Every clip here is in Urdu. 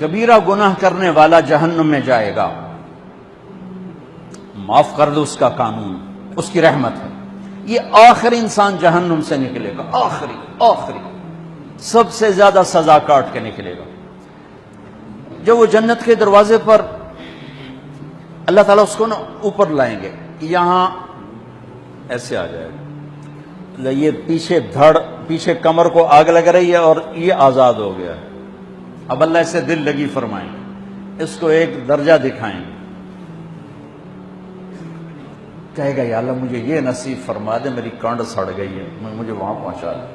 کبیرہ گناہ کرنے والا جہنم میں جائے گا، معاف کر دو اس کا قانون، اس کی رحمت ہے، یہ آخری انسان جہنم سے نکلے گا، آخری سب سے زیادہ سزا کاٹ کے نکلے گا۔ جب وہ جنت کے دروازے پر اللہ تعالیٰ اس کو نا اوپر لائیں گے، یہاں ایسے آ جائے گا، یہ پیچھے کمر کو آگ لگ رہی ہے اور یہ آزاد ہو گیا ہے۔ اب اللہ اسے دل لگی فرمائیں گے، اس کو ایک درجہ دکھائیں گے، کہے گا یا اللہ مجھے یہ نصیب فرما دے، میری کانڈ سڑ گئی ہے، مجھے وہاں پہنچا دے۔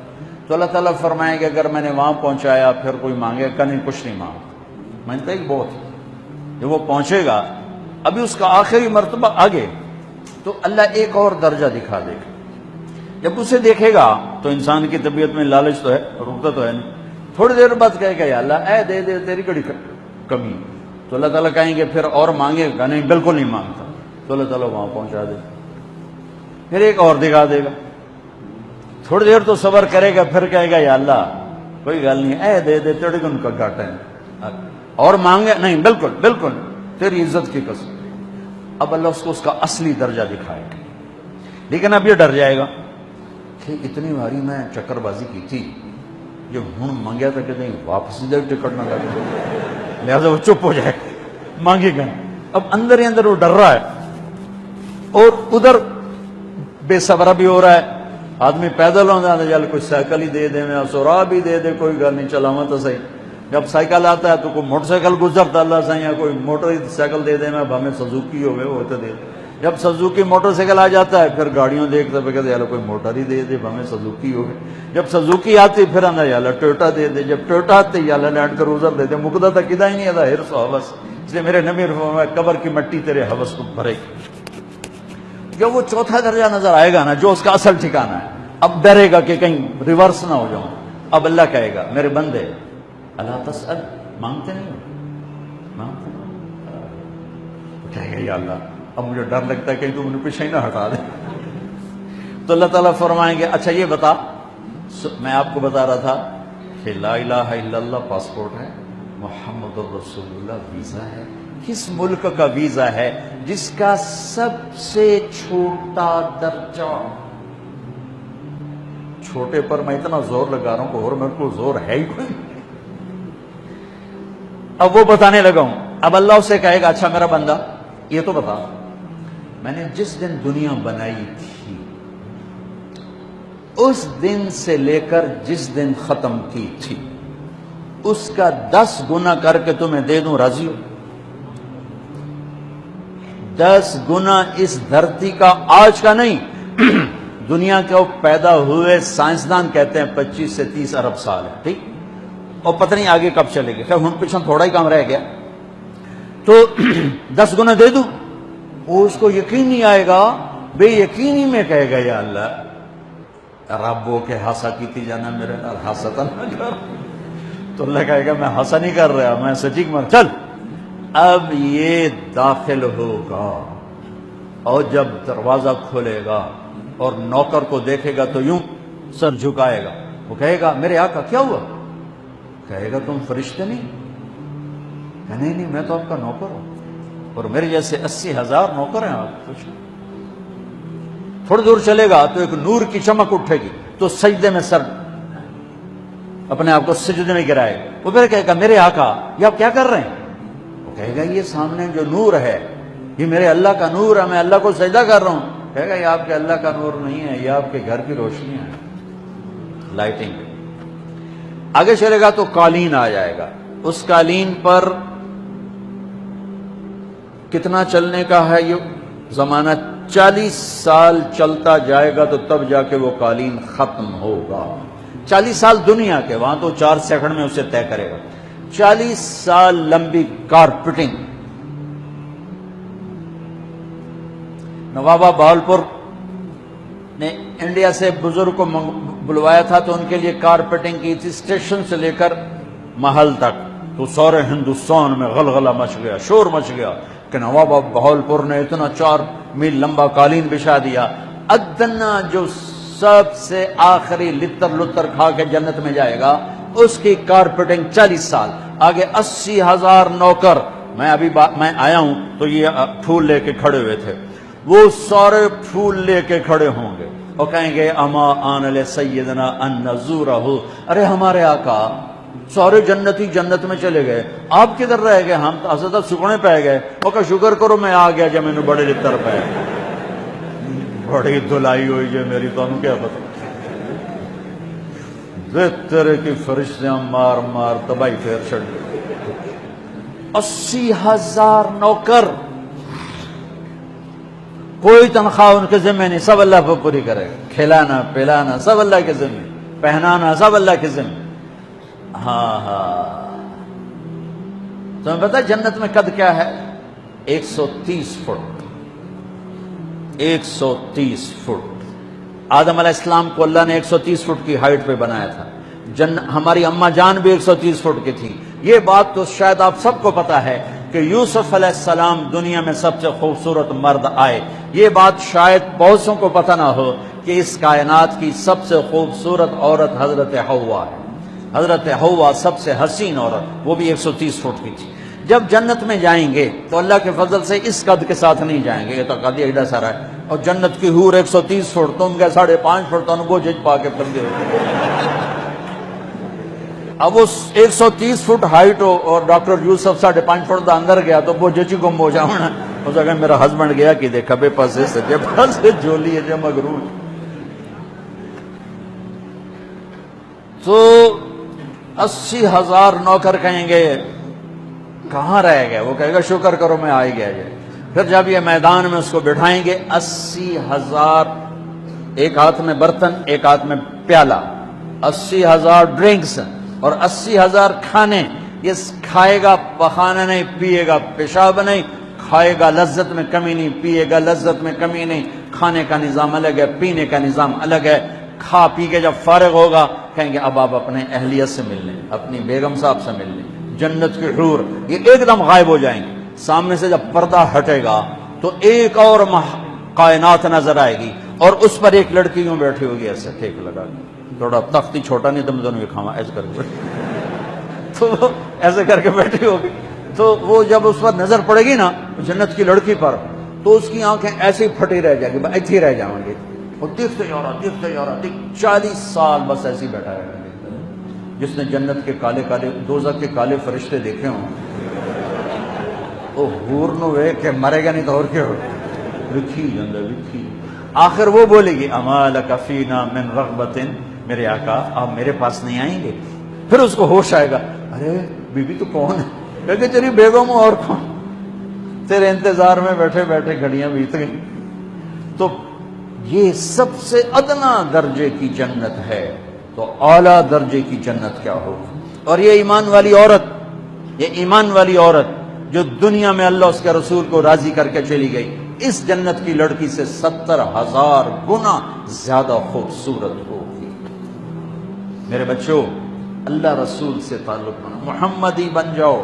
تو اللہ تعالیٰ فرمائیں گے اگر میں نے وہاں پہنچایا پھر کوئی مانگے کہ نہیں، کچھ نہیں مانگتا، میں نے ایک بہت ہے۔ جب وہ پہنچے گا ابھی اس کا آخری مرتبہ آگے، تو اللہ ایک اور درجہ دکھا دے گا۔ جب اسے دیکھے گا تو انسان کی طبیعت میں لالچ تو ہے، رکتا تو ہے نہیں، تھوڑی دیر بعد کہے گا یا اللہ اے دے دے، تیری کڑی کمی۔ تو اللہ تعالیٰ کہیں گے پھر اور مانگے گا، نہیں بالکل نہیں مانگتا، تو اللہ تعالیٰ وہاں پہنچا دے، پھر ایک اور دکھا دے گا، تھوڑی دیر تو صبر کرے گا، پھر کہے گا یا اللہ کوئی گل نہیں، اے دے دے، تیری ان کا گھاٹا ہے، اور مانگے نہیں بالکل تیری عزت کی قسم۔ اب اللہ اس کو اس کا اصلی درجہ دکھائے گا، لیکن اب یہ ڈر جائے گا کہ اتنی باری میں چکر بازی کی تھی، جو ہوں مانگیا تھا کہ نہیں واپس دے ٹکٹ نہ لگے، لہذا وہ چپ ہو جائے، مانگے گا۔ اب اندر ہی اندر وہ ڈر رہا ہے، اور ادھر بے صبرا بھی ہو رہا ہے، آدمی پیدل ہو جاتا ہے، چل کوئی سائیکل ہی دے دے، میں سورا بھی دے دے، کوئی گل نہیں، چلاواں تو صحیح۔ جب سائیکل آتا ہے تو کوئی موٹر سائیکل گزرتا اللہ سے، یا کوئی موٹر سائیکل دے دے، میں ہمیں سزوکی ہوئے وہ تو دے دے۔ جب سزوکی موٹر سائیکل آ جاتا ہے پھر گاڑیوں دیکھتا پہ کہتے ہیں کوئی موٹر ہی دے دے، ہمیں سزوکی ہو گئے۔ جب سزوکی آتی پھر آنا یا ٹویوٹا دے دے، جب ٹویوٹا آتے یا لینڈ کروزر دے دے، مقدہ تک کدا ہی نہیں آتا، ہرس و حوث۔ اس لیے میرے نبی فرمایا قبر کی مٹی تیرے حوث کو بھرے گی۔ جب وہ چوتھا درجہ نظر آئے گا نا، جو اس کا اصل ٹھکانہ ہے، اب ڈرے گا کہ کہیں ریورس نہ ہو جاؤں۔ اب اللہ کہے گا میرے بندے اللہ تسأل، مانگتے نہیں، مانگتے نہیں، کہے گا یا اللہ اب مجھے ڈر لگتا ہے کہیں تو مجھے پیچھے ہی نہ ہٹا دے۔ تو اللہ تعالیٰ فرمائیں گے اچھا یہ بتا، میں آپ کو بتا رہا تھا کہ لا الہ الا اللہ پاسپورٹ ہے، محمد الرسول اللہ ویزا ہے۔ کس ملک کا ویزا ہے؟ جس کا سب سے چھوٹا درجہ، چھوٹے پر میں اتنا زور لگا رہا ہوں کہ اور میرے کو زور ہے ہی کوئی۔ اب وہ بتانے لگا ہوں، اب اللہ اسے کہے گا اچھا میرا بندہ یہ تو بتا، میں نے جس دن دنیا بنائی تھی اس دن سے لے کر جس دن ختم کی تھی اس کا 10 گنا کر کے تمہیں دے دوں، راضی ہو؟ 10 گنا اس دھرتی کا، آج کا نہیں، دنیا کے پیدا ہوئے سائنسدان کہتے ہیں 25 سے 30 ارب سال ہے، ٹھیک، اور پتہ نہیں آگے کب چلے گے، خیر ہن پیچھے تھوڑا ہی کام رہ گیا، تو 10 گنا دے دوں۔ وہ اس کو یقین نہیں آئے گا، بے یقینی میں کہے گا یا اللہ ربو کے ہاسا کیتی جانا میرے نال ہاسا نہ کر۔ تو اللہ کہے گا میں ہاسا نہیں کر رہا، میں سچی مر، چل اب یہ داخل ہوگا، اور جب دروازہ کھولے گا اور نوکر کو دیکھے گا تو یوں سر جھکائے گا، وہ کہے گا میرے آقا کیا ہوا؟ کہے گا تم فرشتے نہیں؟ کہ نہیں میں تو آپ کا نوکر ہوں، اور میرے جیسے 80,000 نوکر ہیں، آپ کچھ تھوڑی دور چلے گا تو ایک نور کی چمک اٹھے گی، تو سجدے میں سر اپنے آپ کو سجدے میں گرائے گا، وہ پھر کہے گا میرے آقا یہ آپ کیا کر رہے ہیں؟ وہ کہے گا یہ سامنے جو نور ہے یہ میرے اللہ کا نور ہے، میں اللہ کو سجدہ کر رہا ہوں۔ کہے گا یہ آپ کے اللہ کا نور نہیں ہے، یہ آپ کے گھر کی روشنی ہے، لائٹنگ۔ آگے چلے گا تو قالین آ جائے گا، اس قالین پر کتنا چلنے کا ہے یہ زمانہ؟ 40 سال چلتا جائے گا تو تب جا کے وہ قالین ختم ہوگا۔ 40 سال دنیا کے، وہاں تو 4 سیکنڈ میں اسے طے کرے گا۔ 40 سال لمبی کارپیٹنگ۔ نوابہ بہاولپور نے انڈیا سے بزرگ کو بلوایا تھا تو ان کے لیے کارپیٹنگ کی تھی، اسٹیشن سے لے کر محل تک، تو سارے ہندوستان میں غلغلہ مچ گیا، شور مچ گیا کہ نوابہ بہاولپور نے اتنا 4 میل لمبا قالین بچھا دیا۔ ادنا جو سب سے آخری لتر لتر کھا کے جنت میں جائے گا اس کی کارپیٹنگ 40 سال، آگے 80,000 نوکر. میں ابھی میں آیا ہوں تو یہ پھول لے کے کھڑے ہوئے تھے، وہ سارے پھول لے کے کھڑے ہوں گے اور کہیں گے اما آن لسیدنا ان نزورہ، ارے ہمارے آقا سارے جنتی جنت میں چلے گئے، آپ کدھر رہ گئے؟ ہم تو اصل سکنے پہ گئے. وہ کہ شکر کرو میں آ گیا جب میں نے بڑے لطر پہ بڑی دلائی ہوئی جو میری، تو کیا پتا تیرے کی فرشتیاں مار مار تباہی پھیر چھڑ گئی. 80,000 نوکر، کوئی تنخواہ ان کے ذمہ نہیں، سب اللہ پہ پوری کرے گا. کھلانا پلانا سب اللہ کے ذمہ، پہنانا سب اللہ کے ذمہ. ہاں تمہیں پتا جنت میں قد کیا ہے؟ 130 فٹ. 130 فٹ. آدم علیہ السلام کو اللہ نے 130 فٹ کی ہائٹ پہ بنایا تھا. ہماری اماں جان بھی 130 فٹ کی تھی. یہ بات تو شاید آپ سب کو پتا ہے کہ یوسف علیہ السلام دنیا میں سب سے خوبصورت مرد آئے. یہ بات شاید بہت سو کو پتہ نہ ہو کہ اس کائنات کی سب سے خوبصورت عورت حضرت حوا ہے. حضرت حوا سب سے حسین عورت، وہ بھی 130 فٹ کی تھی. جب جنت میں جائیں گے تو اللہ کے فضل سے اس قد کے ساتھ نہیں جائیں گے، یہ تو قد ایڈا سارا ہے. اور جنت کی حور 130 فٹ، تم کیا 5.5 فٹ، تو وہ جج پا کے پردے ہو. اب اس 130 فٹ ہائٹ ہو اور ڈاکٹر یوسف 5.5 فٹ دا اندر گیا تو وہ جچی گم ہو جاؤنا. اس اگر میرا ہسبینڈ گیا کہ دیکھا بے پاسے سجے پاسے جولی ہے جو مغرور. تو 80,000 نوکر کہیں گے کہاں رہ گئے؟ وہ کہے گا شکر کرو میں آ ہی گیا. پھر جب یہ میدان میں اس کو بٹھائیں گے 80,000، ایک ہاتھ میں برتن ایک ہاتھ میں پیالہ، 80,000 ڈرنکس اور 80,000 کھانے. یہ کھائے گا پخانا نہیں، پیے گا پیشاب نہیں. کھائے گا لذت میں کمی نہیں، پیے گا لذت میں کمی نہیں. کھانے کا نظام الگ ہے، پینے کا نظام الگ ہے. کھا پی کے جب فارغ ہوگا کہیں گے اب آپ اپنے اہلیت سے مل لیں، اپنی بیگم صاحب سے مل لیں. جنت کی حور یہ ایک دم غائب ہو جائیں گے. سامنے سے جب پردہ ہٹے گا تو ایک اور کائنات نظر آئے گی اور اس پر ایک لڑکی یوں بیٹھی ہوگی ایسے ٹھیک لگا کے. تھوڑا تختی چھوٹا نہیں تم دونوں کھاوا ایسے کر کے تو وہ ایسے کر کے بیٹھی ہوگی. تو وہ جب اس پر نظر پڑے گی نا جنت کی لڑکی پر تو اس کی آنکھیں ایسے ہی پھٹی رہ جائیں گی، ایسے ہی رہ جائیں گے. وہ دیکھتے جا رہا 40 سال بس ایسے ہی بیٹھا رہے گا. جس نے جنت کے کالے کالے دوزخ کے کالے فرشتے دیکھے ہوں وہ حور نو وے کہ مرے گا نہیں تو اور کیا ہو لکھی جندہ لکھی. آخر وہ بولے گی اما لک فینا من رغبت، میرے آقا آپ میرے پاس نہیں آئیں گے؟ پھر اس کو ہوش آئے گا ارے بی بی تو کون ہے؟ کہ تیری بیگم اور کون، تیرے انتظار میں بیٹھے بیٹھے گھڑیاں بیت گئی. تو یہ سب سے ادنا درجے کی جنت ہے، تو اعلیٰ درجے کی جنت کیا ہوگی؟ اور یہ ایمان والی عورت جو دنیا میں اللہ اس کے رسول کو راضی کر کے چلی گئی، اس جنت کی لڑکی سے 70,000 گنا زیادہ خوبصورت ہوگی. میرے بچوں اللہ رسول سے تعلق بنا، محمدی بن جاؤ.